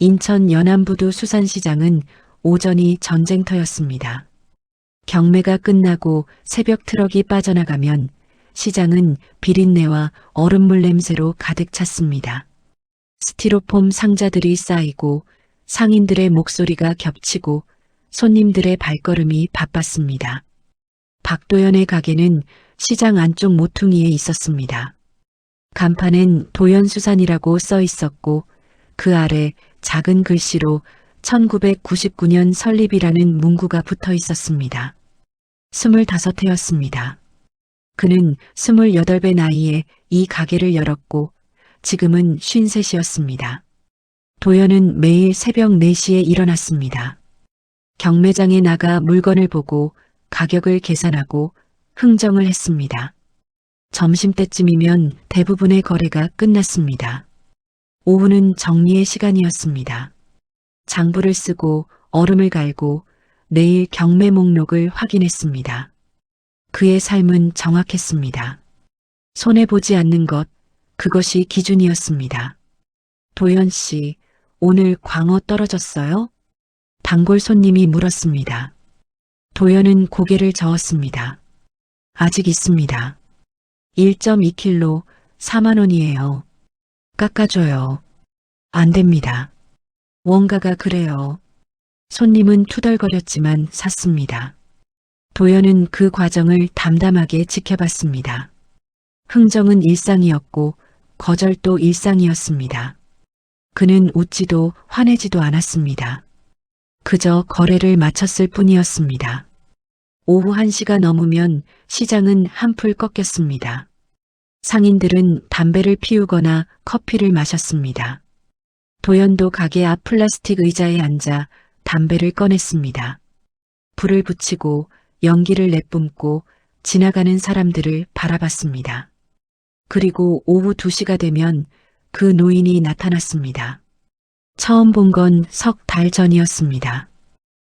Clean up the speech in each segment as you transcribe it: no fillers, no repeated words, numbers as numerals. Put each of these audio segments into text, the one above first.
인천 연안부두 수산시장은 오전이 전쟁터였습니다. 경매가 끝나고 새벽 트럭이 빠져나가면 시장은 비린내와 얼음물 냄새로 가득 찼습니다. 스티로폼 상자들이 쌓이고 상인들의 목소리가 겹치고 손님들의 발걸음이 바빴습니다. 박도연의 가게는 시장 안쪽 모퉁이에 있었습니다. 간판엔 도연수산이라고 써 있었고 그 아래 작은 글씨로 1999년 설립이라는 문구가 붙어 있었습니다. 25해였습니다. 그는 28배 나이에 이 가게를 열었고 지금은 53이었습니다. 도연은 매일 새벽 4시에 일어났습니다. 경매장에 나가 물건을 보고 가격을 계산하고 흥정을 했습니다. 점심때쯤이면 대부분의 거래가 끝났습니다. 오후는 정리의 시간이었습니다. 장부를 쓰고 얼음을 갈고 내일 경매 목록을 확인했습니다. 그의 삶은 정확했습니다. 손해보지 않는 것, 그것이 기준이었습니다. 도연 씨, 오늘 광어 떨어졌어요? 단골 손님이 물었습니다. 도연은 고개를 저었습니다. 아직 있습니다. 1.2kg 4만 원이에요. 깎아줘요. 안 됩니다. 원가가 그래요. 손님은 투덜거렸지만 샀습니다. 도연은 그 과정을 담담하게 지켜봤습니다. 흥정은 일상이었고 거절도 일상이었습니다. 그는 웃지도 화내지도 않았습니다. 그저 거래를 마쳤을 뿐이었습니다. 오후 1시가 넘으면 시장은 한풀 꺾였습니다. 상인들은 담배를 피우거나 커피를 마셨습니다. 도연도 가게 앞 플라스틱 의자에 앉아 담배를 꺼냈습니다. 불을 붙이고 연기를 내뿜고 지나가는 사람들을 바라봤습니다. 그리고 오후 2시가 되면 그 노인이 나타났습니다. 처음 본 건 석 달 전이었습니다.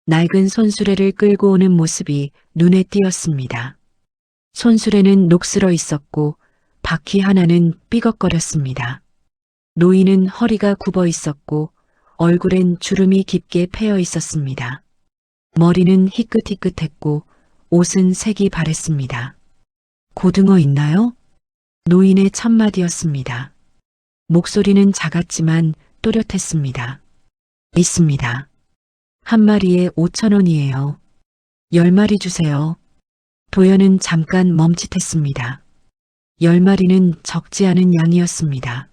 낡은 손수레를 끌고 오는 모습이 눈에 띄었습니다. 손수레는 녹슬어 있었고 바퀴 하나는 삐걱거렸습니다. 노인은 허리가 굽어 있었고 얼굴엔 주름이 깊게 패여 있었습니다. 머리는 희끗희끗했고 옷은 색이 바랬습니다. 고등어 있나요? 노인의 첫마디였습니다. 목소리는 작았지만 또렷했습니다. 있습니다. 한 마리에 5,000원이에요. 10마리 주세요. 도연은 잠깐 멈칫했습니다. 10마리는 적지 않은 양이었습니다.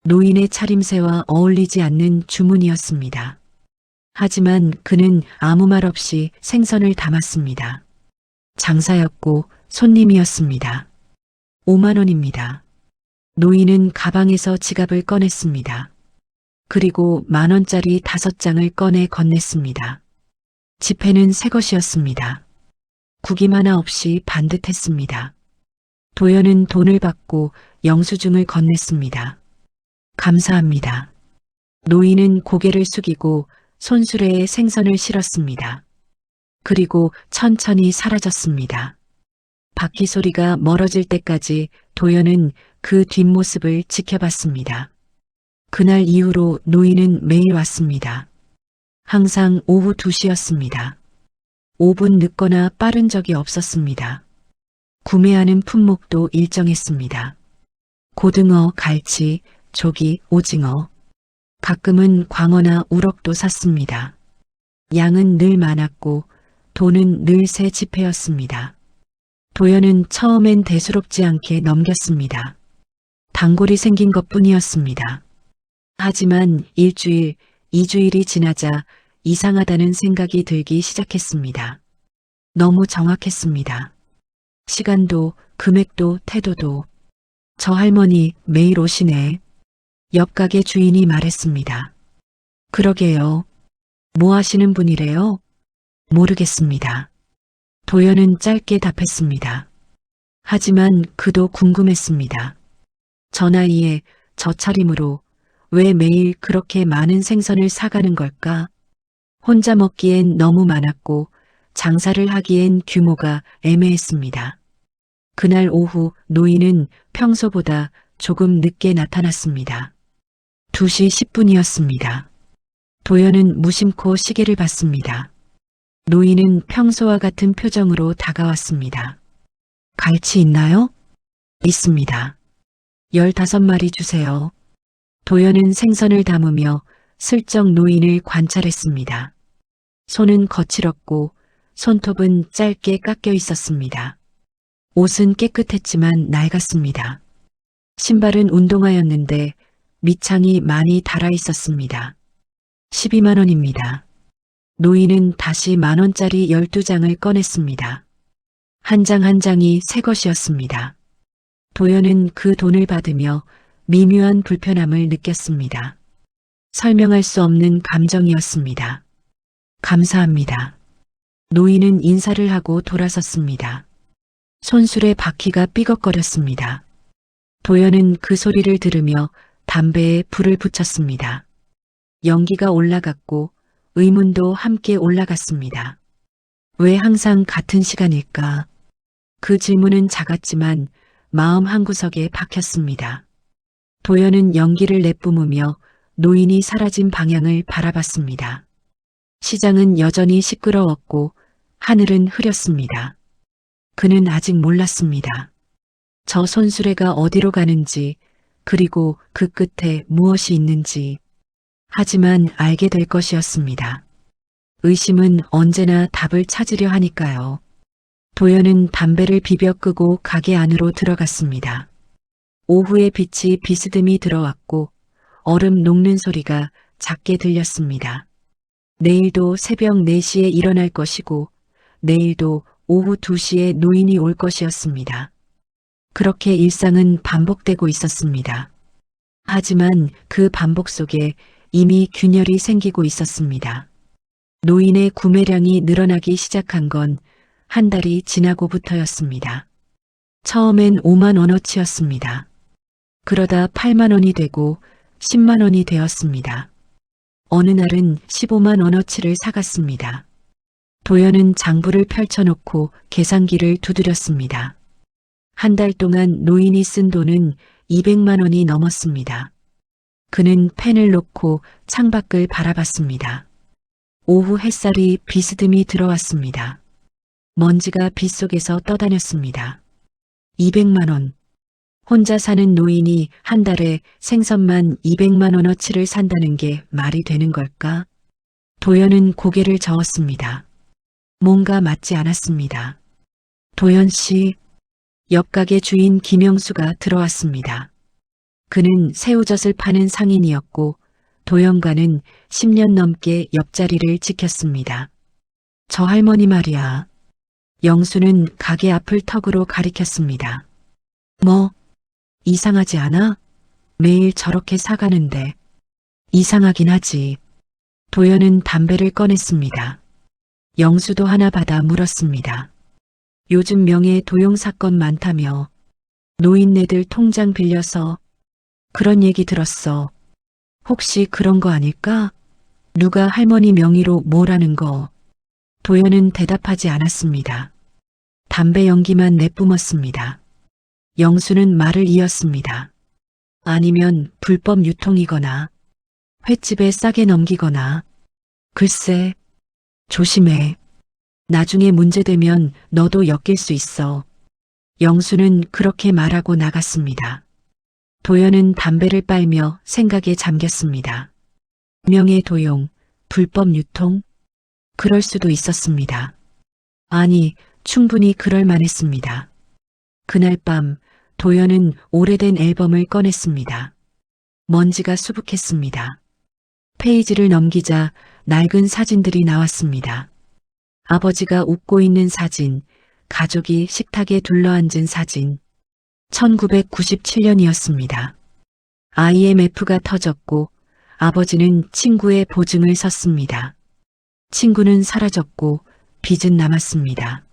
노인의 차림새와 어울리지 않는 주문이었습니다. 하지만 그는 아무 말 없이 생선을 담았습니다. 장사였고 손님이었습니다. 5만 원입니다. 노인은 가방에서 지갑을 꺼냈습니다. 그리고 10,000원짜리 5장을 꺼내 건넸습니다. 지폐는 새 것이었습니다. 구김 하나 없이 반듯했습니다. 도연은 돈을 받고 영수증을 건넸습니다. 감사합니다. 노인은 고개를 숙이고 손수레에 생선을 실었습니다. 그리고 천천히 사라졌습니다. 바퀴 소리가 멀어질 때까지 도연은 그 뒷모습을 지켜봤습니다. 그날 이후로 노인은 매일 왔습니다. 항상 오후 2시였습니다. 5분 늦거나 빠른 적이 없었습니다. 구매하는 품목도 일정했습니다. 고등어, 갈치, 조기, 오징어, 가끔은 광어나 우럭도 샀습니다. 양은 늘 많았고 돈은 늘 새 지폐였습니다. 도연은 처음엔 대수롭지 않게 넘겼습니다. 단골이 생긴 것뿐이었습니다. 하지만 1주일, 2주일이 지나자 이상하다는 생각이 들기 시작했습니다. 너무 정확했습니다. 시간도, 금액도, 태도도. 저 할머니 매일 오시네. 옆 가게 주인이 말했습니다. 그러게요. 뭐 하시는 분이래요? 모르겠습니다. 도연은 짧게 답했습니다. 하지만 그도 궁금했습니다. 저 나이에 저 차림으로 왜 매일 그렇게 많은 생선을 사가는 걸까? 혼자 먹기엔 너무 많았고 장사를 하기엔 규모가 애매했습니다. 그날 오후 노인은 평소보다 조금 늦게 나타났습니다. 2시 10분이었습니다. 도연은 무심코 시계를 봤습니다. 노인은 평소와 같은 표정으로 다가왔습니다. 갈치 있나요? 있습니다. 15마리 주세요. 도연은 생선을 담으며 슬쩍 노인을 관찰했습니다. 손은 거칠었고 손톱은 짧게 깎여 있었습니다. 옷은 깨끗했지만 낡았습니다. 신발은 운동화였는데 밑창이 많이 달아 있었습니다. 12만 원입니다. 노인은 다시 10,000원짜리 12장을 꺼냈습니다. 한 장 한 장이 새 것이었습니다. 도연은 그 돈을 받으며 미묘한 불편함을 느꼈습니다. 설명할 수 없는 감정이었습니다. 감사합니다. 노인은 인사를 하고 돌아섰습니다. 손술의 바퀴가 삐걱거렸습니다. 도연은 그 소리를 들으며 담배에 불을 붙였습니다. 연기가 올라갔고 의문도 함께 올라갔습니다. 왜 항상 같은 시간일까? 그 질문은 작았지만 마음 한구석에 박혔습니다. 도연은 연기를 내뿜으며 노인이 사라진 방향을 바라봤습니다. 시장은 여전히 시끄러웠고 하늘은 흐렸습니다. 그는 아직 몰랐습니다. 저 손수레가 어디로 가는지, 그리고 그 끝에 무엇이 있는지. 하지만 알게 될 것이었습니다. 의심은 언제나 답을 찾으려 하니까요. 도연은 담배를 비벼 끄고 가게 안으로 들어갔습니다. 오후의 빛이 비스듬히 들어왔고 얼음 녹는 소리가 작게 들렸습니다. 내일도 새벽 4시에 일어날 것이고 내일도 오후 2시에 노인이 올 것이었습니다. 그렇게 일상은 반복되고 있었습니다. 하지만 그 반복 속에 이미 균열이 생기고 있었습니다. 노인의 구매량이 늘어나기 시작한 건 한 달이 지나고부터였습니다. 처음엔 5만 원어치였습니다. 그러다 8만 원이 되고 10만 원이 되었습니다. 어느 날은 15만 원어치를 사갔습니다. 도연은 장부를 펼쳐놓고 계산기를 두드렸습니다. 한 달 동안 노인이 쓴 돈은 200만 원이 넘었습니다. 그는 펜을 놓고 창밖을 바라봤습니다. 오후 햇살이 비스듬히 들어왔습니다. 먼지가 빗속에서 떠다녔습니다. 200만 원. 혼자 사는 노인이 한 달에 생선만 200만 원어치를 산다는 게 말이 되는 걸까? 도연은 고개를 저었습니다. 뭔가 맞지 않았습니다. 도연 씨, 옆 가게 주인 김영수가 들어왔습니다. 그는 새우젓을 파는 상인이었고 도연과는 10년 넘게 옆자리를 지켰습니다. 저 할머니 말이야. 영수는 가게 앞을 턱으로 가리켰습니다. 뭐, 이상하지 않아? 매일 저렇게 사가는데. 이상하긴 하지. 도연은 담배를 꺼냈습니다. 영수도 하나 받아 물었습니다. 요즘 명예 도용 사건 많다며. 노인네들 통장 빌려서 그런 얘기 들었어. 혹시 그런 거 아닐까? 누가 할머니 명의로 뭐라는 거. 도연은 대답하지 않았습니다. 담배 연기만 내뿜었습니다. 영수는 말을 이었습니다. 아니면 불법 유통이거나 횟집에 싸게 넘기거나. 글쎄, 조심해. 나중에 문제되면 너도 엮일 수 있어. 영수는 그렇게 말하고 나갔습니다. 도연은 담배를 빨며 생각에 잠겼습니다. 명예 도용, 불법 유통? 그럴 수도 있었습니다. 아니, 충분히 그럴 만했습니다. 그날 밤 도연은 오래된 앨범을 꺼냈습니다. 먼지가 수북했습니다. 페이지를 넘기자 낡은 사진들이 나왔습니다. 아버지가 웃고 있는 사진, 가족이 식탁에 둘러앉은 사진. 1997년이었습니다. IMF가 터졌고 아버지는 친구의 보증을 섰습니다. 친구는 사라졌고 빚은 남았습니다.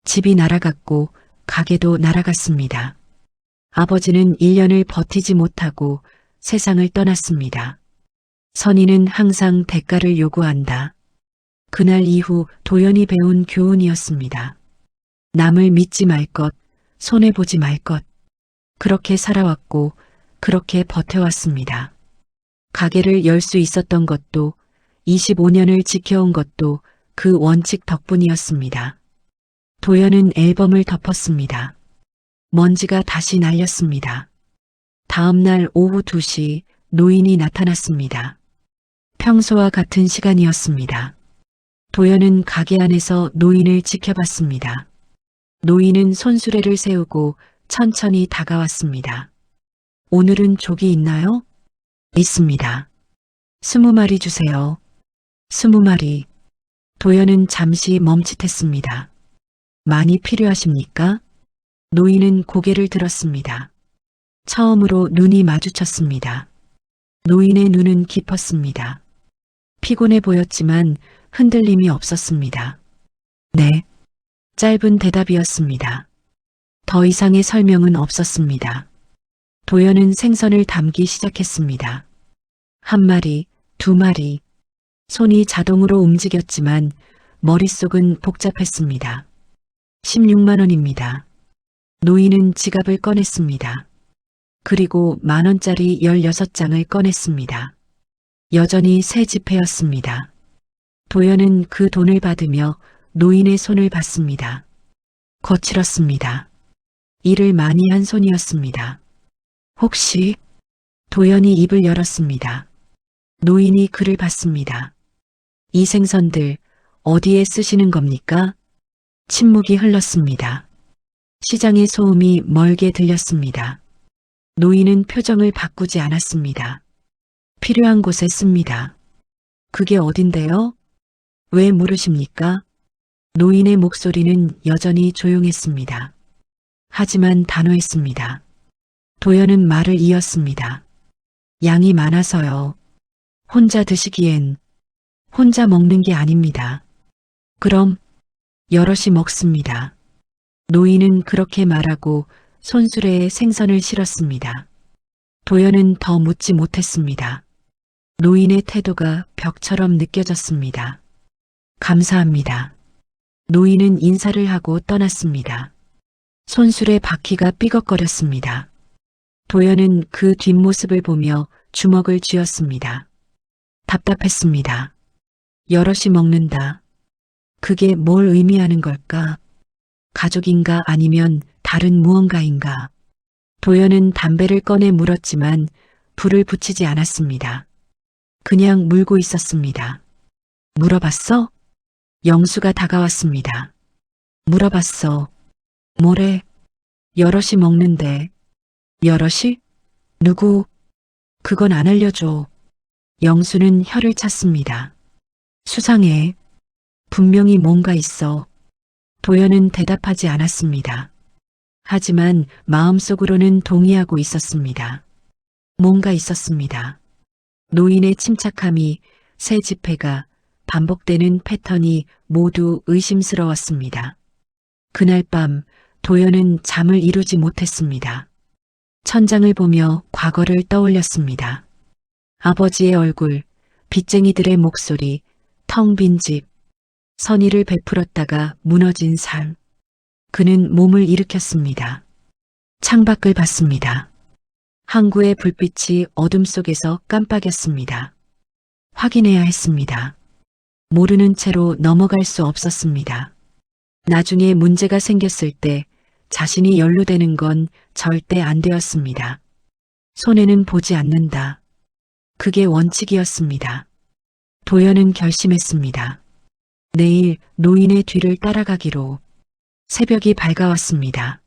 집이 날아갔고 가게도 날아갔습니다. 아버지는 1년을 버티지 못하고 세상을 떠났습니다. 선의는 항상 대가를 요구한다. 그날 이후 도연이 배운 교훈이었습니다. 남을 믿지 말 것, 손해보지 말 것. 그렇게 살아왔고 그렇게 버텨왔습니다. 가게를 열 수 있었던 것도 25년을 지켜온 것도 그 원칙 덕분이었습니다. 도연은 앨범을 덮었습니다. 먼지가 다시 날렸습니다. 다음 날 오후 2시 노인이 나타났습니다. 평소와 같은 시간이었습니다. 도연은 가게 안에서 노인을 지켜봤습니다. 노인은 손수레를 세우고 천천히 다가왔습니다. 오늘은 족이 있나요? 있습니다. 20마리 주세요. 20마리. 도연은 잠시 멈칫했습니다. 많이 필요하십니까? 노인은 고개를 들었습니다. 처음으로 눈이 마주쳤습니다. 노인의 눈은 깊었습니다. 피곤해 보였지만 흔들림이 없었습니다. 네. 짧은 대답이었습니다. 더 이상의 설명은 없었습니다. 도연은 생선을 담기 시작했습니다. 1마리, 2마리. 손이 자동으로 움직였지만 머릿속은 복잡했습니다. 16만 원입니다. 노인은 지갑을 꺼냈습니다. 그리고 10,000원짜리 16장을 꺼냈습니다. 여전히 새 지폐였습니다. 도연은 그 돈을 받으며 노인의 손을 봤습니다. 거칠었습니다. 일을 많이 한 손이었습니다. 혹시? 도연이 입을 열었습니다. 노인이 그를 봤습니다. 이 생선들 어디에 쓰시는 겁니까? 침묵이 흘렀습니다. 시장의 소음이 멀게 들렸습니다. 노인은 표정을 바꾸지 않았습니다. 필요한 곳에 씁니다. 그게 어딘데요? 왜 물으십니까? 노인의 목소리는 여전히 조용했습니다. 하지만 단호했습니다. 도연은 말을 이었습니다. 양이 많아서요. 혼자 드시기엔 혼자 먹는 게 아닙니다. 그럼 여럿이 먹습니다. 노인은 그렇게 말하고 손수레에 생선을 실었습니다. 도연은 더 묻지 못했습니다. 노인의 태도가 벽처럼 느껴졌습니다. 감사합니다. 노인은 인사를 하고 떠났습니다. 손수레 바퀴가 삐걱거렸습니다. 도연은 그 뒷모습을 보며 주먹을 쥐었습니다. 답답했습니다. 여럿이 먹는다. 그게 뭘 의미하는 걸까? 가족인가 아니면 다른 무언가인가? 도연은 담배를 꺼내 물었지만 불을 붙이지 않았습니다. 그냥 물고 있었습니다. 물어봤어? 영수가 다가왔습니다. 물어봤어. 뭐래? 여럿이 먹는데. 여럿이? 누구? 그건 안 알려줘. 영수는 혀를 찼습니다. 수상해. 분명히 뭔가 있어. 도연은 대답하지 않았습니다. 하지만 마음속으로는 동의하고 있었습니다. 뭔가 있었습니다. 노인의 침착함이, 새 지폐가, 반복되는 패턴이 모두 의심스러웠습니다. 그날 밤 도연은 잠을 이루지 못했습니다. 천장을 보며 과거를 떠올렸습니다. 아버지의 얼굴, 빚쟁이들의 목소리, 텅 빈 집, 선의를 베풀었다가 무너진 삶. 그는 몸을 일으켰습니다. 창밖을 봤습니다. 항구의 불빛이 어둠 속에서 깜빡였습니다. 확인해야 했습니다. 모르는 채로 넘어갈 수 없었습니다. 나중에 문제가 생겼을 때 자신이 연루되는 건 절대 안 되었습니다. 손해는 보지 않는다. 그게 원칙이었습니다. 도연은 결심했습니다. 내일 노인의 뒤를 따라가기로. 새벽이 밝아왔습니다.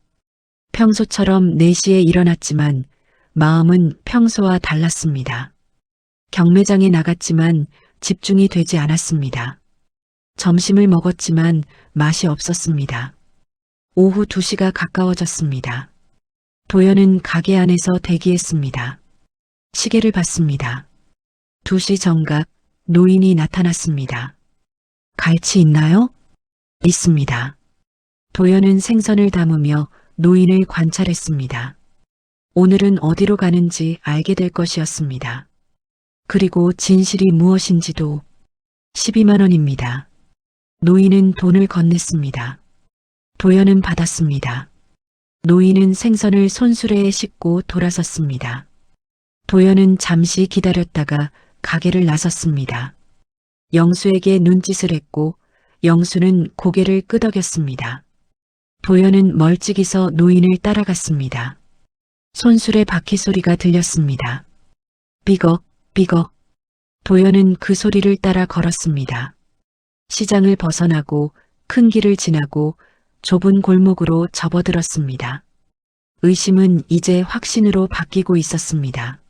평소처럼 4시에 일어났지만 마음은 평소와 달랐습니다. 경매장에 나갔지만 집중이 되지 않았습니다. 점심을 먹었지만 맛이 없었습니다. 오후 2시가 가까워졌습니다. 도연은 가게 안에서 대기했습니다. 시계를 봤습니다. 2시 정각 노인이 나타났습니다. 갈치 있나요? 있습니다. 도연은 생선을 담으며 노인을 관찰했습니다. 오늘은 어디로 가는지 알게 될 것이었습니다. 그리고 진실이 무엇인지도. 12만 원입니다. 노인은 돈을 건넸습니다. 도연은 받았습니다. 노인은 생선을 손수레에 싣고 돌아섰습니다. 도연은 잠시 기다렸다가 가게를 나섰습니다. 영수에게 눈짓을 했고 영수는 고개를 끄덕였습니다. 도연은 멀찍이 서 노인을 따라갔습니다. 손술의 바퀴 소리가 들렸습니다. 삐걱, 삐걱. 도연은 그 소리를 따라 걸었습니다. 시장을 벗어나고 큰 길을 지나고 좁은 골목으로 접어들었습니다. 의심은 이제 확신으로 바뀌고 있었습니다.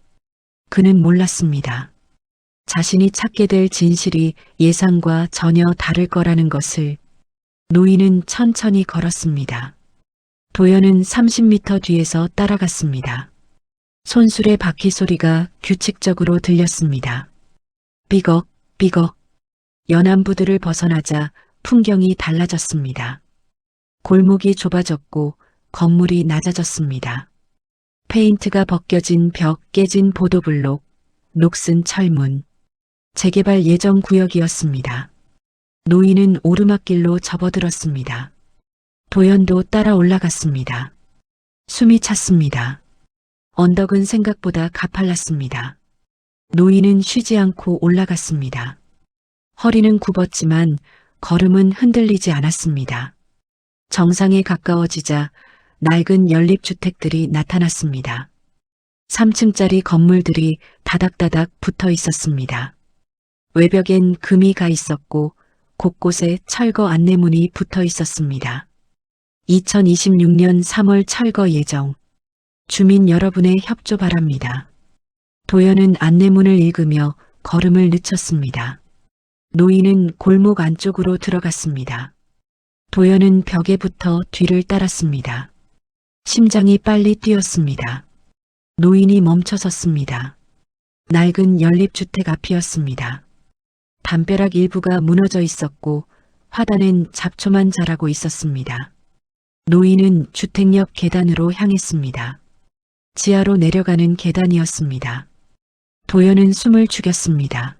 그는 몰랐습니다. 자신이 찾게 될 진실이 예상과 전혀 다를 거라는 것을. 노인은 천천히 걸었습니다. 도연은 30m 뒤에서 따라갔습니다. 손술의 바퀴 소리가 규칙적으로 들렸습니다. 삐걱, 삐걱. 연안부두를 벗어나자 풍경이 달라졌습니다. 골목이 좁아졌고 건물이 낮아졌습니다. 페인트가 벗겨진 벽, 깨진 보도블록, 녹슨 철문. 재개발 예정 구역이었습니다. 노인은 오르막길로 접어들었습니다. 도연도 따라 올라갔습니다. 숨이 찼습니다. 언덕은 생각보다 가팔랐습니다. 노인은 쉬지 않고 올라갔습니다. 허리는 굽었지만 걸음은 흔들리지 않았습니다. 정상에 가까워지자 낡은 연립주택들이 나타났습니다. 3층짜리 건물들이 다닥다닥 붙어 있었습니다. 외벽엔 금이 가 있었고 곳곳에 철거 안내문이 붙어 있었습니다. 2026년 3월 철거 예정. 주민 여러분의 협조 바랍니다. 도연은 안내문을 읽으며 걸음을 늦췄습니다. 노인은 골목 안쪽으로 들어갔습니다. 도연은 벽에 붙어 뒤를 따랐습니다. 심장이 빨리 뛰었습니다. 노인이 멈춰 섰습니다. 낡은 연립주택 앞이었습니다. 담벼락 일부가 무너져 있었고 화단엔 잡초만 자라고 있었습니다. 노인은 주택 옆 계단으로 향했습니다. 지하로 내려가는 계단이었습니다. 도연은 숨을 죽였습니다.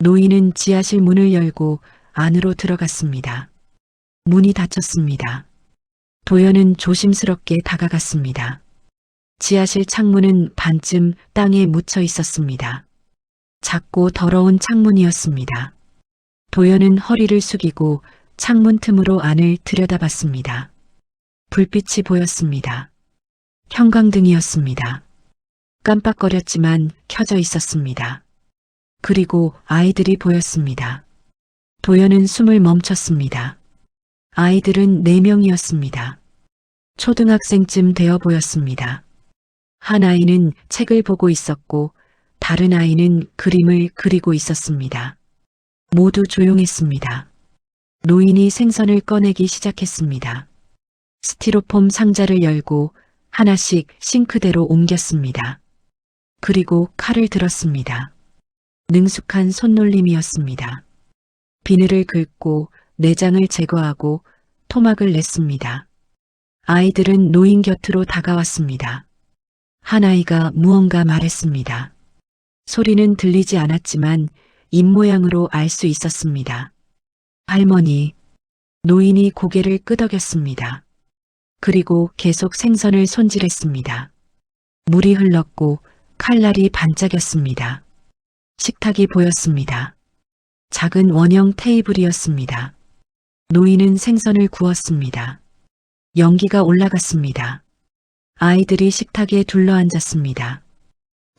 노인은 지하실 문을 열고 안으로 들어갔습니다. 문이 닫혔습니다. 도연은 조심스럽게 다가갔습니다. 지하실 창문은 반쯤 땅에 묻혀 있었습니다. 작고 더러운 창문이었습니다. 도연은 허리를 숙이고 창문 틈으로 안을 들여다봤습니다. 불빛이 보였습니다. 형광등이었습니다. 깜빡거렸지만 켜져 있었습니다. 그리고 아이들이 보였습니다. 도연은 숨을 멈췄습니다. 아이들은 4명이었습니다. 초등학생쯤 되어 보였습니다. 한 아이는 책을 보고 있었고 다른 아이는 그림을 그리고 있었습니다. 모두 조용했습니다. 노인이 생선을 꺼내기 시작했습니다. 스티로폼 상자를 열고 하나씩 싱크대로 옮겼습니다. 그리고 칼을 들었습니다. 능숙한 손놀림이었습니다. 비늘을 긁고 내장을 제거하고 토막을 냈습니다. 아이들은 노인 곁으로 다가왔습니다. 한 아이가 무언가 말했습니다. 소리는 들리지 않았지만 입모양으로 알 수 있었습니다. 할머니. 노인이 고개를 끄덕였습니다. 그리고 계속 생선을 손질했습니다. 물이 흘렀고 칼날이 반짝였습니다. 식탁이 보였습니다. 작은 원형 테이블이었습니다. 노인은 생선을 구웠습니다. 연기가 올라갔습니다. 아이들이 식탁에 둘러앉았습니다.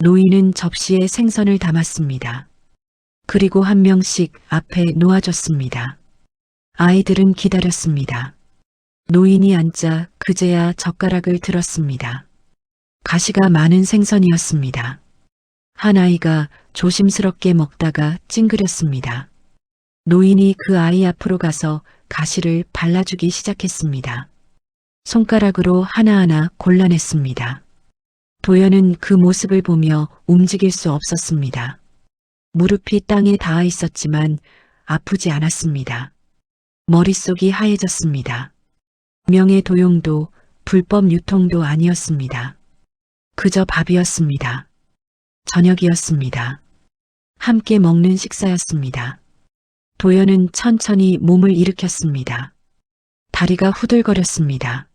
노인은 접시에 생선을 담았습니다. 그리고 한 명씩 앞에 놓아줬습니다. 아이들은 기다렸습니다. 노인이 앉자 그제야 젓가락을 들었습니다. 가시가 많은 생선이었습니다. 한 아이가 조심스럽게 먹다가 찡그렸습니다. 노인이 그 아이 앞으로 가서 가시를 발라주기 시작했습니다. 손가락으로 하나하나 골라냈습니다. 도연은 그 모습을 보며 움직일 수 없었습니다. 무릎이 땅에 닿아 있었지만 아프지 않았습니다. 머릿속이 하얘졌습니다. 명예 도용도 불법 유통도 아니었습니다. 그저 밥이었습니다. 저녁이었습니다. 함께 먹는 식사였습니다. 도연은 천천히 몸을 일으켰습니다. 다리가 후들거렸습니다.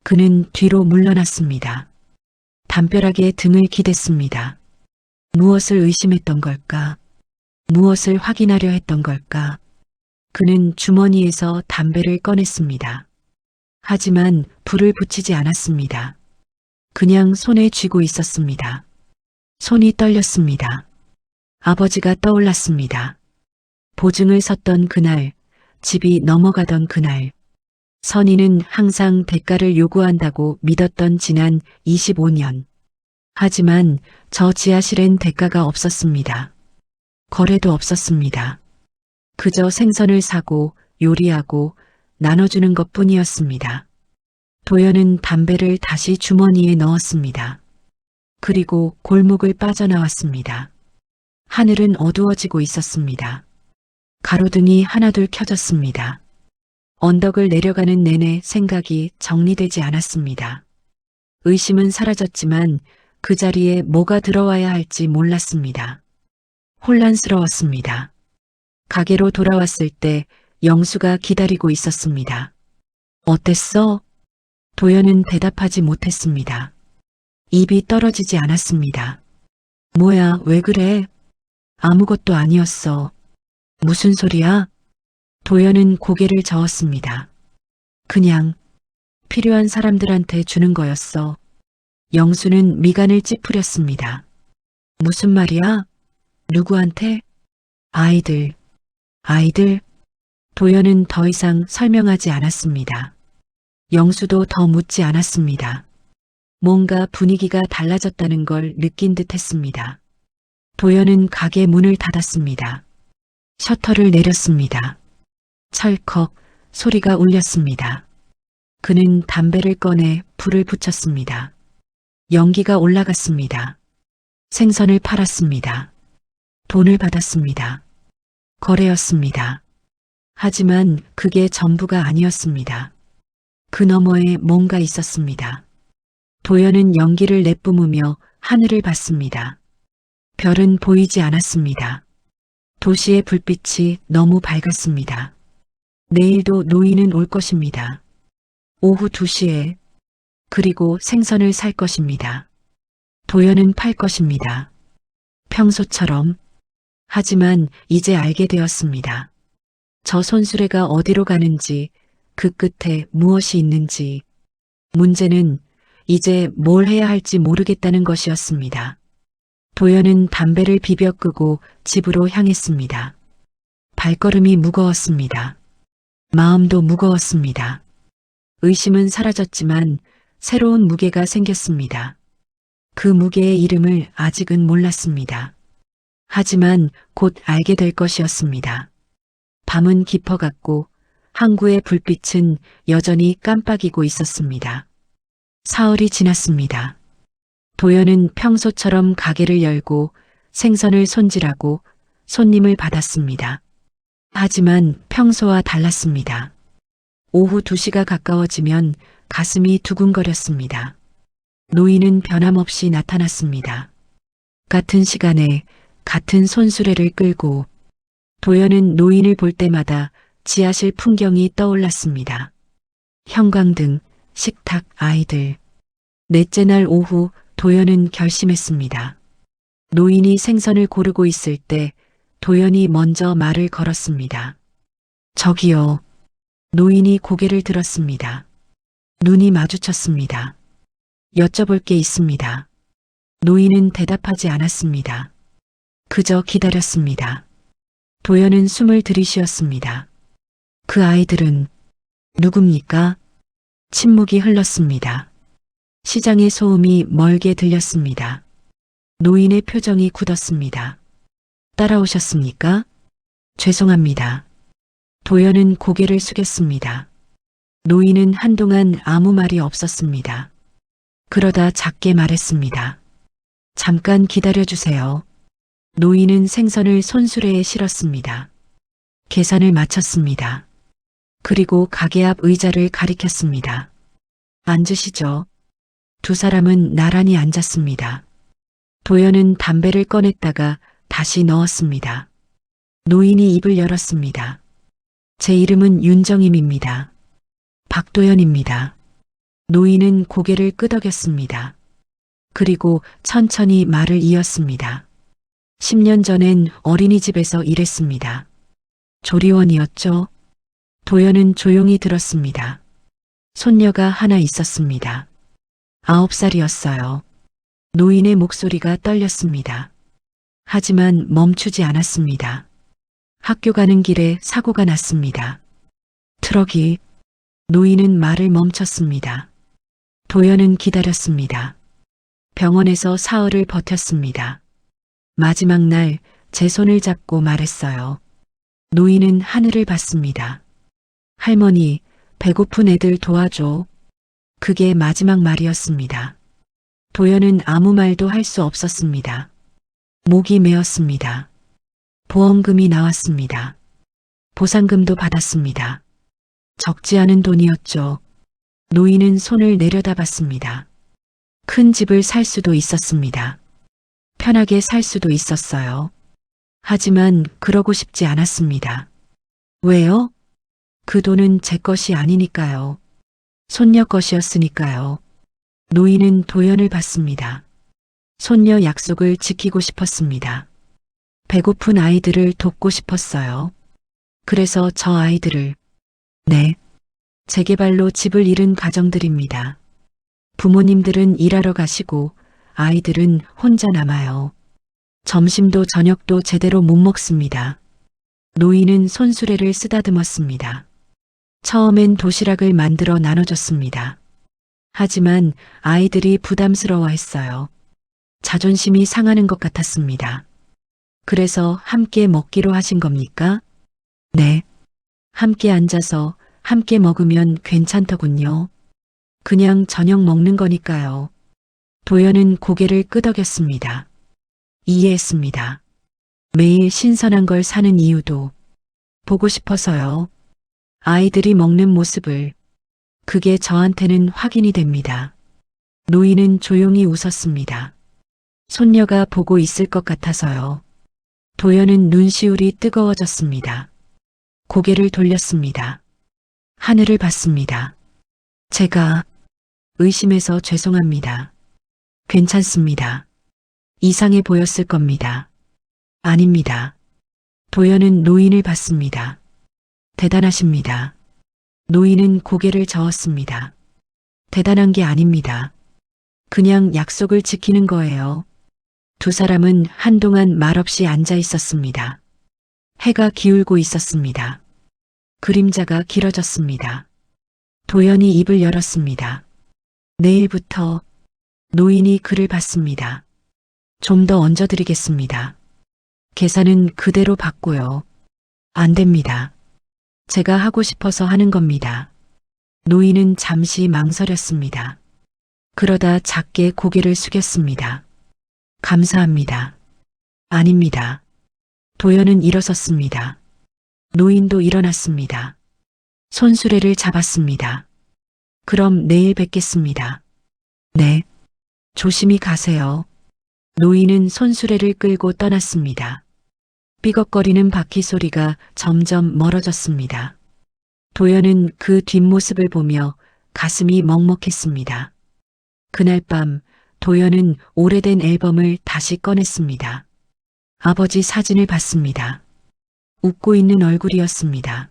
그는 뒤로 물러났습니다. 담벼락에 등을 기댔습니다. 무엇을 의심했던 걸까? 무엇을 확인하려 했던 걸까? 그는 주머니에서 담배를 꺼냈습니다. 하지만 불을 붙이지 않았습니다. 그냥 손에 쥐고 있었습니다. 손이 떨렸습니다. 아버지가 떠올랐습니다. 보증을 섰던 그날, 집이 넘어가던 그날, 선의는 항상 대가를 요구한다고 믿었던 지난 25년. 하지만 저 지하실엔 대가가 없었습니다. 거래도 없었습니다. 그저 생선을 사고 요리하고 나눠주는 것뿐이었습니다. 도연은 담배를 다시 주머니에 넣었습니다. 그리고 골목을 빠져나왔습니다. 하늘은 어두워지고 있었습니다. 가로등이 하나둘 켜졌습니다. 언덕을 내려가는 내내 생각이 정리되지 않았습니다. 의심은 사라졌지만 그 자리에 뭐가 들어와야 할지 몰랐습니다. 혼란스러웠습니다. 가게로 돌아왔을 때 영수가 기다리고 있었습니다. 어땠어? 도연은 대답하지 못했습니다. 입이 떨어지지 않았습니다. 뭐야, 왜 그래? 아무것도 아니었어. 무슨 소리야? 도연은 고개를 저었습니다. 그냥 필요한 사람들한테 주는 거였어. 영수는 미간을 찌푸렸습니다. 무슨 말이야? 누구한테? 아이들. 아이들? 도연은 더 이상 설명하지 않았습니다. 영수도 더 묻지 않았습니다. 뭔가 분위기가 달라졌다는 걸 느낀 듯 했습니다. 도연은 가게 문을 닫았습니다. 셔터를 내렸습니다. 철컥 소리가 울렸습니다. 그는 담배를 꺼내 불을 붙였습니다. 연기가 올라갔습니다. 생선을 팔았습니다. 돈을 받았습니다. 거래였습니다. 하지만 그게 전부가 아니었습니다. 그 너머에 뭔가 있었습니다. 도연은 연기를 내뿜으며 하늘을 봤습니다. 별은 보이지 않았습니다. 도시의 불빛이 너무 밝았습니다. 내일도 노인은 올 것입니다. 오후 2시에. 그리고 생선을 살 것입니다. 도연은 팔 것입니다. 평소처럼. 하지만 이제 알게 되었습니다. 저 손수레가 어디로 가는지, 그 끝에 무엇이 있는지. 문제는 이제 뭘 해야 할지 모르겠다는 것이었습니다. 도연은 담배를 비벼 끄고 집으로 향했습니다. 발걸음이 무거웠습니다. 마음도 무거웠습니다. 의심은 사라졌지만 새로운 무게가 생겼습니다. 그 무게의 이름을 아직은 몰랐습니다. 하지만 곧 알게 될 것이었습니다. 밤은 깊어갔고 항구의 불빛은 여전히 깜빡이고 있었습니다. 사흘이 지났습니다. 도연은 평소처럼 가게를 열고 생선을 손질하고 손님을 받았습니다. 하지만 평소와 달랐습니다. 오후 2시가 가까워지면 가슴이 두근거렸습니다. 노인은 변함없이 나타났습니다. 같은 시간에 같은 손수레를 끌고. 도연은 노인을 볼 때마다 지하실 풍경이 떠올랐습니다. 형광등, 식탁, 아이들. 넷째 날 오후 도연은 결심했습니다. 노인이 생선을 고르고 있을 때 도연이 먼저 말을 걸었습니다. 저기요. 노인이 고개를 들었습니다. 눈이 마주쳤습니다. 여쭤볼 게 있습니다. 노인은 대답하지 않았습니다. 그저 기다렸습니다. 도연은 숨을 들이쉬었습니다. 그 아이들은 누굽니까? 침묵이 흘렀습니다. 시장의 소음이 멀게 들렸습니다. 노인의 표정이 굳었습니다. 따라오셨습니까? 죄송합니다. 도연은 고개를 숙였습니다. 노인은 한동안 아무 말이 없었습니다. 그러다 작게 말했습니다. 잠깐 기다려주세요. 노인은 생선을 손수레에 실었습니다. 계산을 마쳤습니다. 그리고 가게 앞 의자를 가리켰습니다. 앉으시죠. 두 사람은 나란히 앉았습니다. 도연은 담배를 꺼냈다가 다시 넣었습니다. 노인이 입을 열었습니다. 제 이름은 윤정임입니다. 박도연입니다. 노인은 고개를 끄덕였습니다. 그리고 천천히 말을 이었습니다. 10년 전엔 어린이집에서 일했습니다. 조리원이었죠. 도연은 조용히 들었습니다. 손녀가 하나 있었습니다. 9살이었어요. 노인의 목소리가 떨렸습니다. 하지만 멈추지 않았습니다. 학교 가는 길에 사고가 났습니다. 트럭이. 노인은 말을 멈췄습니다. 도연은 기다렸습니다. 병원에서 사흘을 버텼습니다. 마지막 날 제 손을 잡고 말했어요. 노인은 하늘을 봤습니다. 할머니, 배고픈 애들 도와줘. 그게 마지막 말이었습니다. 도연은 아무 말도 할 수 없었습니다. 목이 메었습니다. 보험금이 나왔습니다. 보상금도 받았습니다. 적지 않은 돈이었죠. 노인은 손을 내려다봤습니다. 큰 집을 살 수도 있었습니다. 편하게 살 수도 있었어요. 하지만 그러고 싶지 않았습니다. 왜요? 그 돈은 제 것이 아니니까요. 손녀 것이었으니까요. 노인은 도연을 봤습니다. 손녀 약속을 지키고 싶었습니다. 배고픈 아이들을 돕고 싶었어요. 그래서 저 아이들을, 네, 재개발로 집을 잃은 가정들입니다. 부모님들은 일하러 가시고 아이들은 혼자 남아요. 점심도 저녁도 제대로 못 먹습니다. 노인은 손수레를 쓰다듬었습니다. 처음엔 도시락을 만들어 나눠줬습니다. 하지만 아이들이 부담스러워했어요. 자존심이 상하는 것 같았습니다. 그래서 함께 먹기로 하신 겁니까? 네. 함께 앉아서 함께 먹으면 괜찮더군요. 그냥 저녁 먹는 거니까요. 도연은 고개를 끄덕였습니다. 이해했습니다. 매일 신선한 걸 사는 이유도 보고 싶어서요. 아이들이 먹는 모습을. 그게 저한테는 확인이 됩니다. 노인은 조용히 웃었습니다. 손녀가 보고 있을 것 같아서요. 도연은 눈시울이 뜨거워졌습니다. 고개를 돌렸습니다. 하늘을 봤습니다. 제가 의심해서 죄송합니다. 괜찮습니다. 이상해 보였을 겁니다. 아닙니다. 도연은 노인을 봤습니다. 대단하십니다. 노인은 고개를 저었습니다. 대단한 게 아닙니다. 그냥 약속을 지키는 거예요. 두 사람은 한동안 말없이 앉아 있었습니다. 해가 기울고 있었습니다. 그림자가 길어졌습니다. 도연이 입을 열었습니다. 내일부터. 노인이 그를 봤습니다. 좀 더 얹어드리겠습니다. 계산은 그대로 받고요. 안 됩니다. 제가 하고 싶어서 하는 겁니다. 노인은 잠시 망설였습니다. 그러다 작게 고개를 숙였습니다. 감사합니다. 아닙니다. 도연은 일어섰습니다. 노인도 일어났습니다. 손수레를 잡았습니다. 그럼 내일 뵙겠습니다. 네. 조심히 가세요. 노인은 손수레를 끌고 떠났습니다. 삐걱거리는 바퀴 소리가 점점 멀어졌습니다. 도연은 그 뒷모습을 보며 가슴이 먹먹했습니다. 그날 밤 도연은 오래된 앨범을 다시 꺼냈습니다. 아버지 사진을 봤습니다. 웃고 있는 얼굴이었습니다.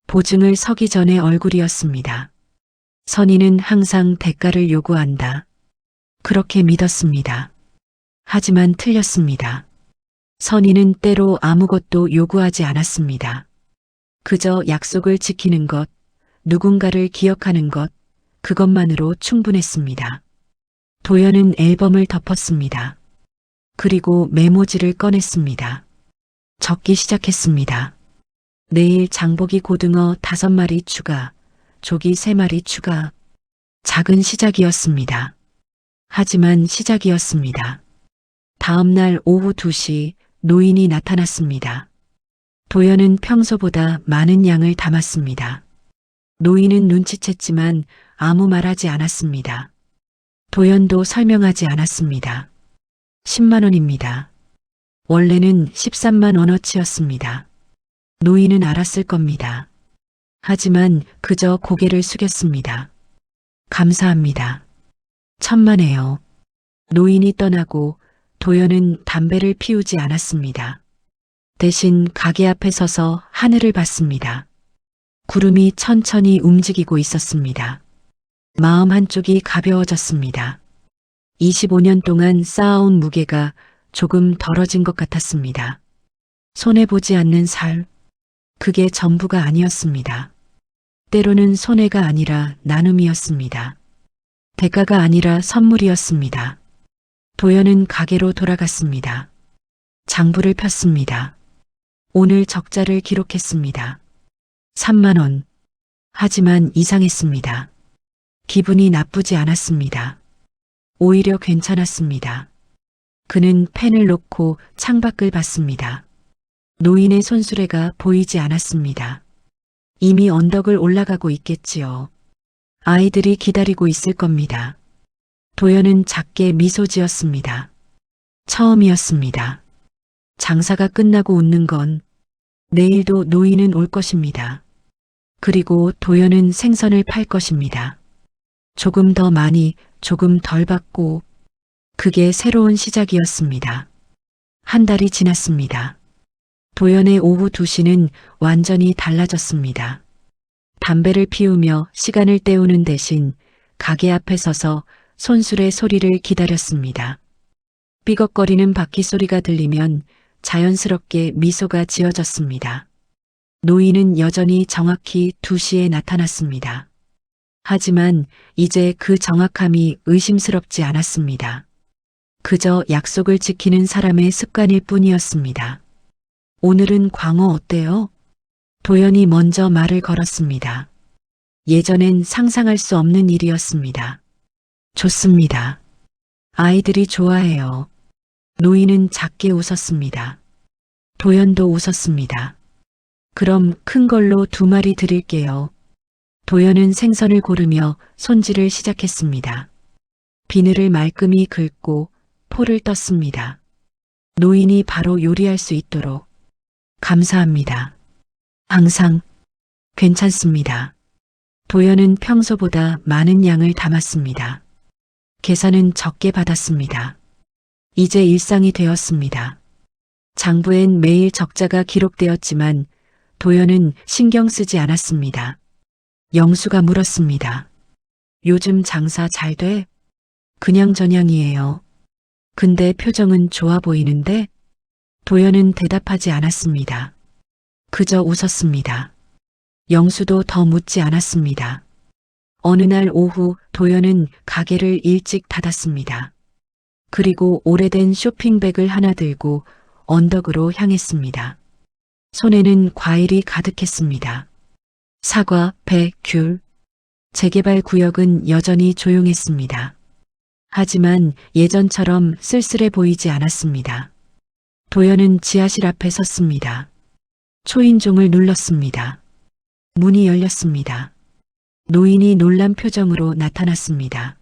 보증을 서기 전의 얼굴이었습니다. 선의는 항상 대가를 요구한다. 그렇게 믿었습니다. 하지만 틀렸습니다. 선의는 때로 아무것도 요구하지 않았습니다. 그저 약속을 지키는 것, 누군가를 기억하는 것, 그것만으로 충분했습니다. 도연은 앨범을 덮었습니다. 그리고 메모지를 꺼냈습니다. 적기 시작했습니다. 내일 장보기 고등어 5마리 추가, 조기 3마리 추가. 작은 시작이었습니다. 하지만 시작이었습니다. 다음 날 오후 2시 노인이 나타났습니다. 도연은 평소보다 많은 양을 담았습니다. 노인은 눈치챘지만 아무 말하지 않았습니다. 도연도 설명하지 않았습니다. 10만 원입니다. 원래는 13만 원어치였습니다. 노인은 알았을 겁니다. 하지만 그저 고개를 숙였습니다. 감사합니다. 천만에요. 노인이 떠나고 도연은 담배를 피우지 않았습니다. 대신 가게 앞에 서서 하늘을 봤습니다. 구름이 천천히 움직이고 있었습니다. 마음 한쪽이 가벼워졌습니다. 25년 동안 쌓아온 무게가 조금 덜어진 것 같았습니다. 손해보지 않는 삶, 그게 전부가 아니었습니다. 때로는 손해가 아니라 나눔이었습니다. 대가가 아니라 선물이었습니다. 도연은 가게로 돌아갔습니다. 장부를 폈습니다. 오늘 적자를 기록했습니다. 3만 원. 하지만 이상했습니다. 기분이 나쁘지 않았습니다. 오히려 괜찮았습니다. 그는 펜을 놓고 창밖을 봤습니다. 노인의 손수레가 보이지 않았습니다. 이미 언덕을 올라가고 있겠지요. 아이들이 기다리고 있을 겁니다. 도연은 작게 미소 지었습니다. 처음이었습니다. 장사가 끝나고 웃는 건 내일도 노인은 올 것입니다. 그리고 도연은 생선을 팔 것입니다. 조금 더 많이, 조금 덜 받고, 그게 새로운 시작이었습니다. 한 달이 지났습니다. 도연의 오후 2시는 완전히 달라졌습니다. 담배를 피우며 시간을 때우는 대신 가게 앞에 서서 손수레 소리를 기다렸습니다. 삐걱거리는 바퀴 소리가 들리면 자연스럽게 미소가 지어졌습니다. 노인은 여전히 정확히 2시에 나타났습니다. 하지만 이제 그 정확함이 의심스럽지 않았습니다. 그저 약속을 지키는 사람의 습관일 뿐이었습니다. 오늘은 광어 어때요? 도연이 먼저 말을 걸었습니다. 예전엔 상상할 수 없는 일이었습니다. 좋습니다. 아이들이 좋아해요. 노인은 작게 웃었습니다. 도연도 웃었습니다. 그럼 큰 걸로 2마리 드릴게요. 도연은 생선을 고르며 손질을 시작했습니다. 비늘을 말끔히 긁고 포를 떴습니다. 노인이 바로 요리할 수 있도록. 감사합니다. 항상 괜찮습니다. 도연은 평소보다 많은 양을 담았습니다. 계산은 적게 받았습니다. 이제 일상이 되었습니다. 장부엔 매일 적자가 기록되었지만 도연은 신경 쓰지 않았습니다. 영수가 물었습니다. 요즘 장사 잘 돼? 그냥저냥이에요. 근데 표정은 좋아 보이는데? 도연은 대답하지 않았습니다. 그저 웃었습니다. 영수도 더 묻지 않았습니다. 어느 날 오후 도연은 가게를 일찍 닫았습니다. 그리고 오래된 쇼핑백을 하나 들고 언덕으로 향했습니다. 손에는 과일이 가득했습니다. 사과, 배, 귤. 재개발 구역은 여전히 조용했습니다. 하지만 예전처럼 쓸쓸해 보이지 않았습니다. 도연은 지하실 앞에 섰습니다. 초인종을 눌렀습니다. 문이 열렸습니다. 노인이 놀란 표정으로 나타났습니다.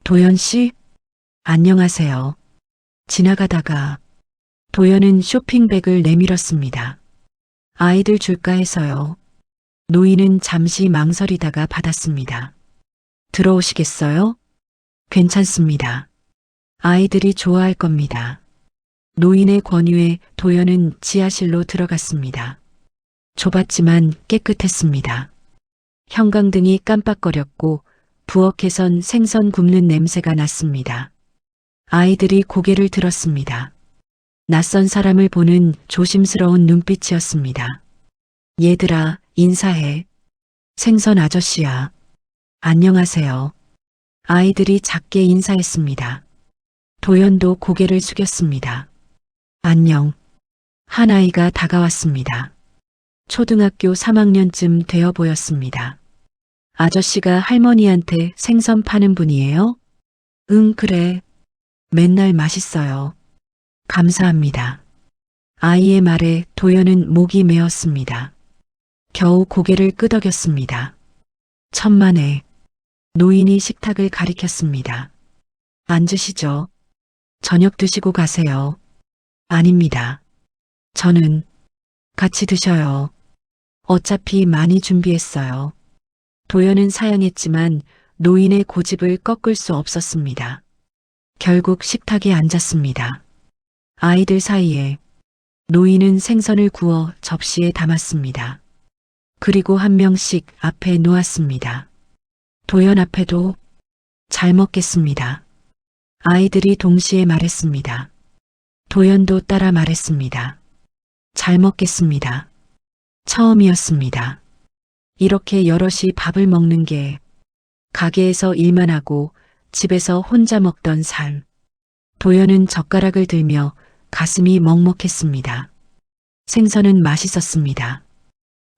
도연 씨? 안녕하세요. 지나가다가 도연은 쇼핑백을 내밀었습니다. 아이들 줄까 해서요. 노인은 잠시 망설이다가 받았습니다. 들어오시겠어요? 괜찮습니다. 아이들이 좋아할 겁니다. 노인의 권유에 도연은 지하실로 들어갔습니다. 좁았지만 깨끗했습니다. 형광등이 깜빡거렸고 부엌에선 생선 굽는 냄새가 났습니다. 아이들이 고개를 들었습니다. 낯선 사람을 보는 조심스러운 눈빛이었습니다. 얘들아, 인사해. 생선 아저씨야. 안녕하세요. 아이들이 작게 인사했습니다. 도연도 고개를 숙였습니다. 안녕. 한 아이가 다가왔습니다. 초등학교 3학년쯤 되어 보였습니다. 아저씨가 할머니한테 생선 파는 분이에요? 응, 그래. 맨날 맛있어요. 감사합니다. 아이의 말에 도연은 목이 메었습니다. 겨우 고개를 끄덕였습니다. 천만에. 노인이 식탁을 가리켰습니다. 앉으시죠. 저녁 드시고 가세요. 아닙니다. 저는 같이 드셔요. 어차피 많이 준비했어요. 도연은 사양했지만 노인의 고집을 꺾을 수 없었습니다. 결국 식탁에 앉았습니다. 아이들 사이에 노인은 생선을 구워 접시에 담았습니다. 그리고 한 명씩 앞에 놓았습니다. 도연 앞에도 잘 먹겠습니다. 아이들이 동시에 말했습니다. 도연도 따라 말했습니다. 잘 먹겠습니다. 처음이었습니다. 이렇게 여럿이 밥을 먹는 게 가게에서 일만 하고 집에서 혼자 먹던 삶. 도연은 젓가락을 들며 가슴이 먹먹했습니다. 생선은 맛있었습니다.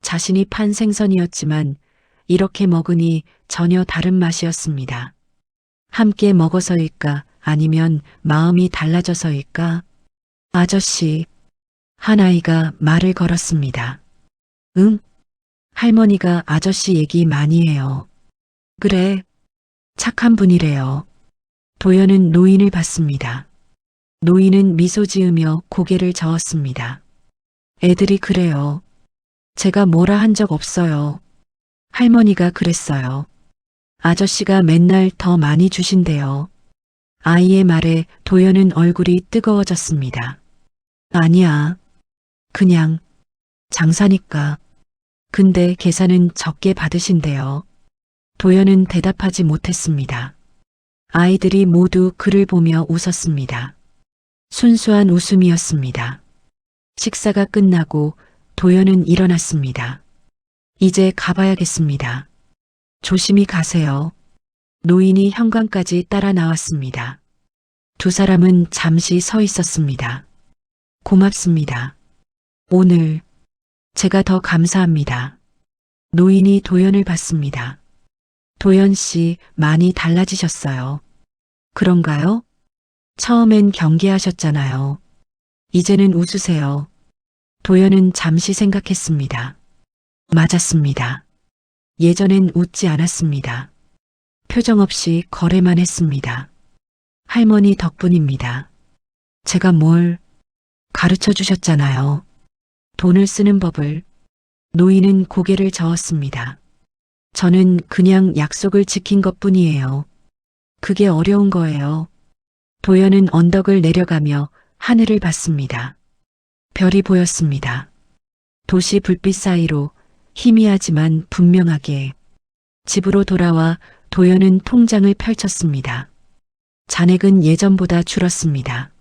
자신이 판 생선이었지만 이렇게 먹으니 전혀 다른 맛이었습니다. 함께 먹어서일까 아니면 마음이 달라져서일까? 아저씨, 한 아이가 말을 걸었습니다. 응? 할머니가 아저씨 얘기 많이 해요. 그래, 착한 분이래요. 도연은 노인을 봤습니다. 노인은 미소 지으며 고개를 저었습니다. 애들이 그래요. 제가 뭐라 한 적 없어요. 할머니가 그랬어요. 아저씨가 맨날 더 많이 주신대요. 아이의 말에 도연은 얼굴이 뜨거워졌습니다. 아니야. 그냥 장사니까. 근데 계산은 적게 받으신대요. 도연은 대답하지 못했습니다. 아이들이 모두 그를 보며 웃었습니다. 순수한 웃음이었습니다. 식사가 끝나고 도연은 일어났습니다. 이제 가봐야겠습니다. 조심히 가세요. 노인이 현관까지 따라 나왔습니다. 두 사람은 잠시 서 있었습니다. 고맙습니다. 오늘 제가 더 감사합니다. 노인이 도연을 봤습니다. 도연 씨 많이 달라지셨어요. 그런가요? 처음엔 경계하셨잖아요. 이제는 웃으세요. 도연은 잠시 생각했습니다. 맞았습니다. 예전엔 웃지 않았습니다. 표정 없이 거래만 했습니다. 할머니 덕분입니다. 제가 뭘 가르쳐 주셨잖아요. 돈을 쓰는 법을. 노인은 고개를 저었습니다. 저는 그냥 약속을 지킨 것뿐이에요. 그게 어려운 거예요. 도연은 언덕을 내려가며 하늘을 봤습니다. 별이 보였습니다. 도시 불빛 사이로 희미하지만 분명하게. 집으로 돌아와 도연은 통장을 펼쳤습니다. 잔액은 예전보다 줄었습니다.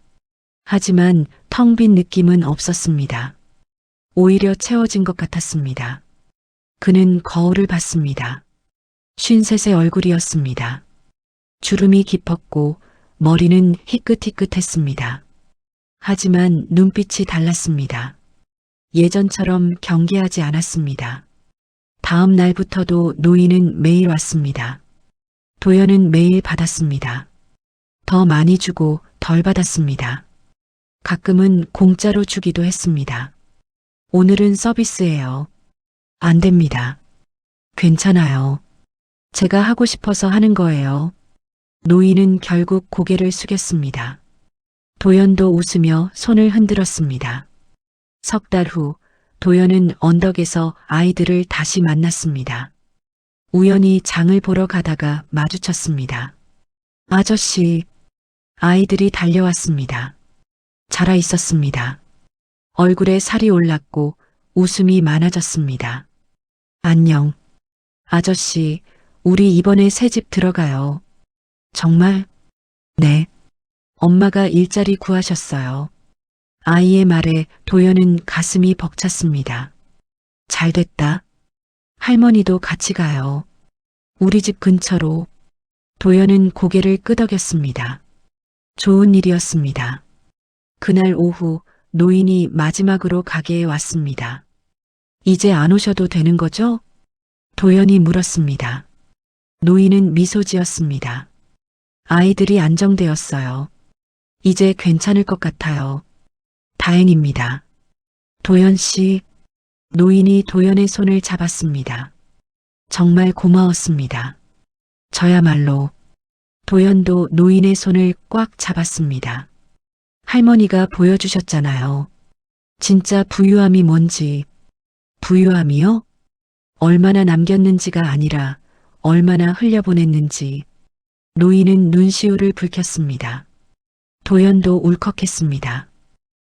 하지만 텅 빈 느낌은 없었습니다. 오히려 채워진 것 같았습니다. 그는 거울을 봤습니다. 53의 얼굴이었습니다. 주름이 깊었고 머리는 희끗희끗했습니다. 하지만 눈빛이 달랐습니다. 예전처럼 경계하지 않았습니다. 다음 날부터도 노인은 매일 왔습니다. 도연은 매일 받았습니다. 더 많이 주고 덜 받았습니다. 가끔은 공짜로 주기도 했습니다. 오늘은 서비스예요. 안 됩니다. 괜찮아요. 제가 하고 싶어서 하는 거예요. 노인은 결국 고개를 숙였습니다. 도연도 웃으며 손을 흔들었습니다. 석 달 후 도연은 언덕에서 아이들을 다시 만났습니다. 우연히 장을 보러 가다가 마주쳤습니다. 아저씨, 아이들이 달려왔습니다. 자라 있었습니다. 얼굴에 살이 올랐고 웃음이 많아졌습니다. 안녕. 아저씨, 우리 이번에 새 집 들어가요. 정말? 네. 엄마가 일자리 구하셨어요. 아이의 말에 도연은 가슴이 벅찼습니다. 잘 됐다. 할머니도 같이 가요. 우리 집 근처로. 도연은 고개를 끄덕였습니다. 좋은 일이었습니다. 그날 오후 노인이 마지막으로 가게에 왔습니다. 이제 안 오셔도 되는 거죠? 도연이 물었습니다. 노인은 미소 지었습니다. 아이들이 안정되었어요. 이제 괜찮을 것 같아요. 다행입니다. 도연 씨, 노인이 도연의 손을 잡았습니다. 정말 고마웠습니다. 저야말로. 도연도 노인의 손을 꽉 잡았습니다. 할머니가 보여주셨잖아요. 진짜 부유함이 뭔지. 부유함이요? 얼마나 남겼는지가 아니라 얼마나 흘려보냈는지. 노인은 눈시울을 붉혔습니다. 도연도 울컥했습니다.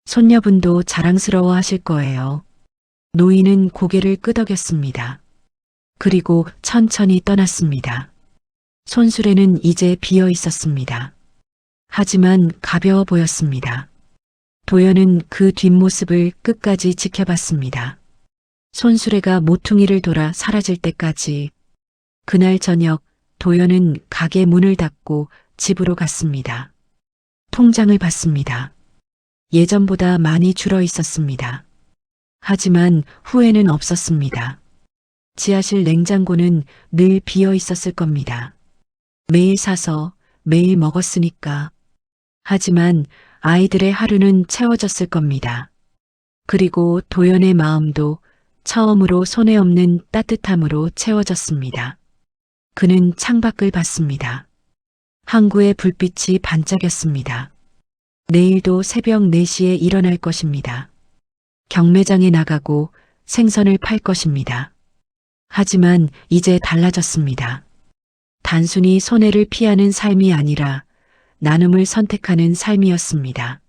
손녀분도 자랑스러워 하실 거예요. 노인은 고개를 끄덕였습니다. 그리고 천천히 떠났습니다. 손수레는 이제 비어 있었습니다. 하지만 가벼워 보였습니다. 도연은 그 뒷모습을 끝까지 지켜봤습니다. 손수레가 모퉁이를 돌아 사라질 때까지. 그날 저녁 도연은 가게 문을 닫고 집으로 갔습니다. 통장을 봤습니다. 예전보다 많이 줄어 있었습니다. 하지만 후회는 없었습니다. 지하실 냉장고는 늘 비어 있었을 겁니다. 매일 사서 매일 먹었으니까. 하지만 아이들의 하루는 채워졌을 겁니다. 그리고 도연의 마음도 처음으로 손에 없는 따뜻함으로 채워졌습니다. 그는 창밖을 봤습니다. 항구의 불빛이 반짝였습니다. 내일도 새벽 4시에 일어날 것입니다. 경매장에 나가고 생선을 팔 것입니다. 하지만 이제 달라졌습니다. 단순히 손해를 피하는 삶이 아니라 나눔을 선택하는 삶이었습니다.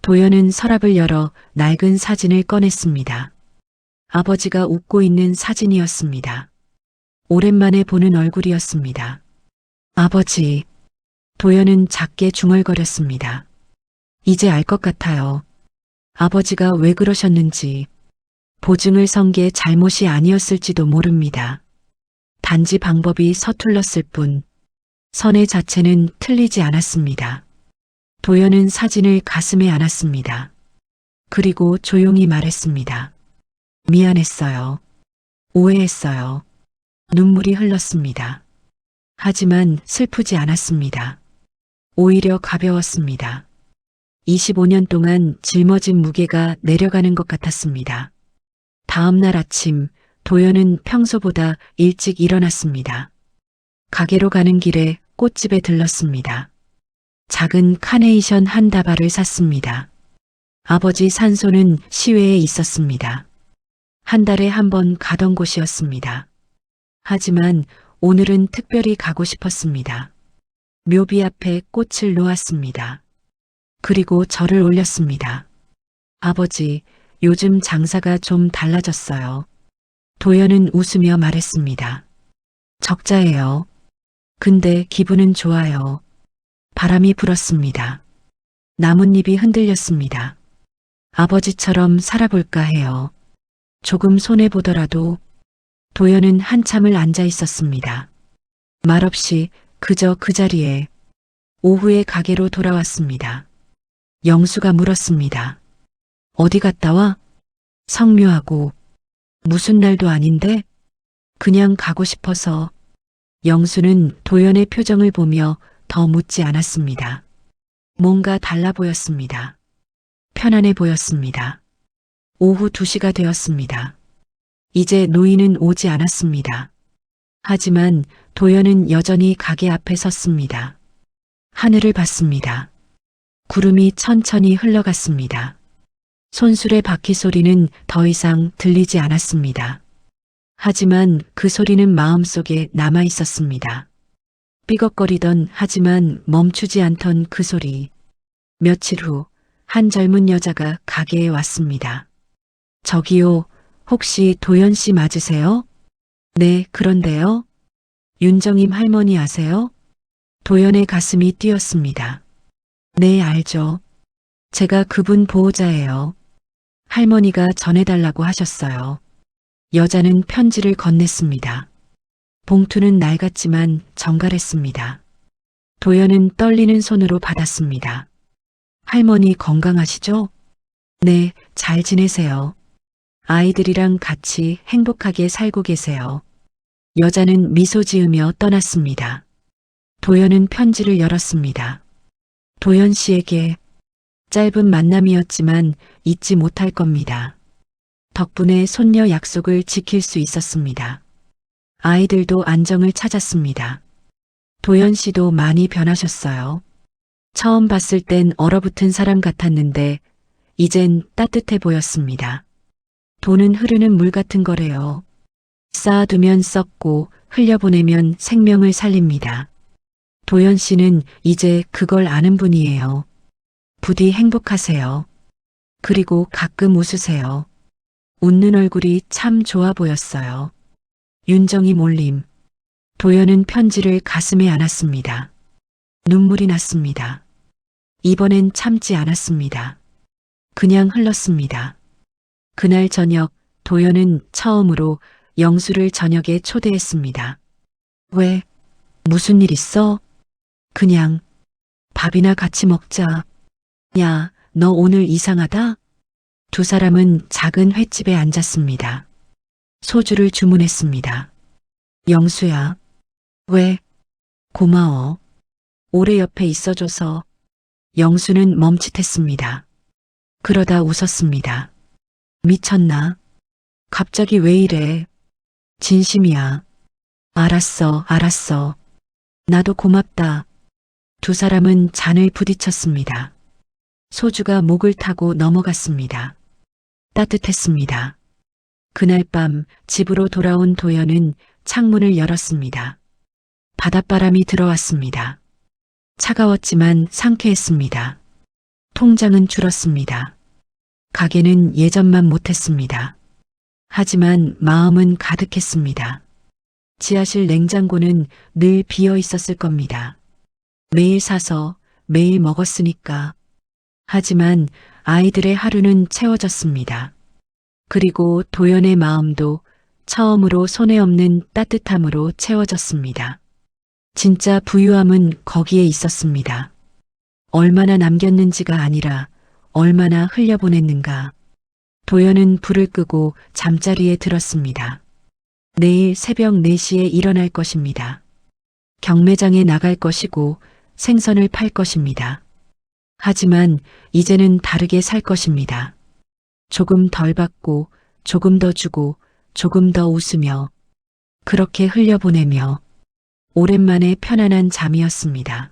도연은 서랍을 열어 낡은 사진을 꺼냈습니다. 아버지가 웃고 있는 사진이었습니다. 오랜만에 보는 얼굴이었습니다. 아버지. 도연은 작게 중얼거렸습니다. 이제 알 것 같아요. 아버지가 왜 그러셨는지. 보증을 선 게 잘못이 아니었을지도 모릅니다. 단지 방법이 서툴렀을 뿐. 선의 자체는 틀리지 않았습니다. 도연은 사진을 가슴에 안았습니다. 그리고 조용히 말했습니다. 미안했어요. 오해했어요. 눈물이 흘렀습니다. 하지만 슬프지 않았습니다. 오히려 가벼웠습니다. 25년 동안 짊어진 무게가 내려가는 것 같았습니다. 다음 날 아침 도연은 평소보다 일찍 일어났습니다. 가게로 가는 길에 꽃집에 들렀습니다. 작은 카네이션 한 다발을 샀습니다. 아버지 산소는 시외에 있었습니다. 한 달에 한 번 가던 곳이었습니다. 하지만 오늘은 특별히 가고 싶었습니다. 묘비 앞에 꽃을 놓았습니다. 그리고 절을 올렸습니다. 아버지, 요즘 장사가 좀 달라졌어요. 도연은 웃으며 말했습니다. 적자예요. 근데 기분은 좋아요. 바람이 불었습니다. 나뭇잎이 흔들렸습니다. 아버지처럼 살아볼까 해요. 조금 손해보더라도. 도연은 한참을 앉아 있었습니다. 말없이 그저 그 자리에. 오후에 가게로 돌아왔습니다. 영수가 물었습니다. 어디 갔다 와? 성묘하고. 무슨 날도 아닌데? 그냥 가고 싶어서. 영수는 도연의 표정을 보며 더 묻지 않았습니다. 뭔가 달라 보였습니다. 편안해 보였습니다. 오후 2시가 되었습니다. 이제 노인은 오지 않았습니다. 하지만 도연은 여전히 가게 앞에 섰습니다. 하늘을 봤습니다. 구름이 천천히 흘러갔습니다. 손수레 바퀴 소리는 더 이상 들리지 않았습니다. 하지만 그 소리는 마음속에 남아 있었습니다. 삐걱거리던 하지만 멈추지 않던 그 소리. 며칠 후 한 젊은 여자가 가게에 왔습니다. 저기요, 혹시 도연 씨 맞으세요? 네, 그런데요. 윤정임 할머니 아세요? 도연의 가슴이 뛰었습니다. 네, 알죠. 제가 그분 보호자예요. 할머니가 전해달라고 하셨어요. 여자는 편지를 건넸습니다. 봉투는 낡았지만 정갈했습니다. 도연은 떨리는 손으로 받았습니다. 할머니 건강하시죠? 네, 잘 지내세요. 아이들이랑 같이 행복하게 살고 계세요. 여자는 미소 지으며 떠났습니다. 도연은 편지를 열었습니다. 도연 씨에게. 짧은 만남이었지만 잊지 못할 겁니다. 덕분에 손녀 약속을 지킬 수 있었습니다. 아이들도 안정을 찾았습니다. 도연 씨도 많이 변하셨어요. 처음 봤을 땐 얼어붙은 사람 같았는데 이젠 따뜻해 보였습니다. 돈은 흐르는 물 같은 거래요. 쌓아두면 썩고 흘려보내면 생명을 살립니다. 도연 씨는 이제 그걸 아는 분이에요. 부디 행복하세요. 그리고 가끔 웃으세요. 웃는 얼굴이 참 좋아 보였어요. 윤정이 몰림. 도연은 편지를 가슴에 안았습니다. 눈물이 났습니다. 이번엔 참지 않았습니다. 그냥 흘렀습니다. 그날 저녁 도연은 처음으로 영수를 저녁에 초대했습니다. 왜? 무슨 일 있어? 그냥 밥이나 같이 먹자. 야, 너 오늘 이상하다? 두 사람은 작은 횟집에 앉았습니다. 소주를 주문했습니다. 영수야. 왜? 고마워. 오래 옆에 있어줘서. 영수는 멈칫했습니다. 그러다 웃었습니다. 미쳤나? 갑자기 왜 이래? 진심이야. 알았어, 알았어. 나도 고맙다. 두 사람은 잔을 부딪혔습니다. 소주가 목을 타고 넘어갔습니다. 따뜻했습니다. 그날 밤 집으로 돌아온 도연은 창문을 열었습니다. 바닷바람이 들어왔습니다. 차가웠지만 상쾌했습니다. 통장은 줄었습니다. 가게는 예전만 못했습니다. 하지만 마음은 가득했습니다. 지하실 냉장고는 늘 비어 있었을 겁니다. 매일 사서 매일 먹었으니까. 하지만 아이들의 하루는 채워졌습니다. 그리고 도연의 마음도 처음으로 손에 없는 따뜻함으로 채워졌습니다. 진짜 부유함은 거기에 있었습니다. 얼마나 남겼는지가 아니라 얼마나 흘려보냈는가. 도연은 불을 끄고 잠자리에 들었습니다. 내일 새벽 4시에 일어날 것입니다. 경매장에 나갈 것이고 생선을 팔 것입니다. 하지만 이제는 다르게 살 것입니다. 조금 덜 받고 조금 더 주고 조금 더 웃으며 그렇게 흘려보내며 오랜만에 편안한 잠이었습니다.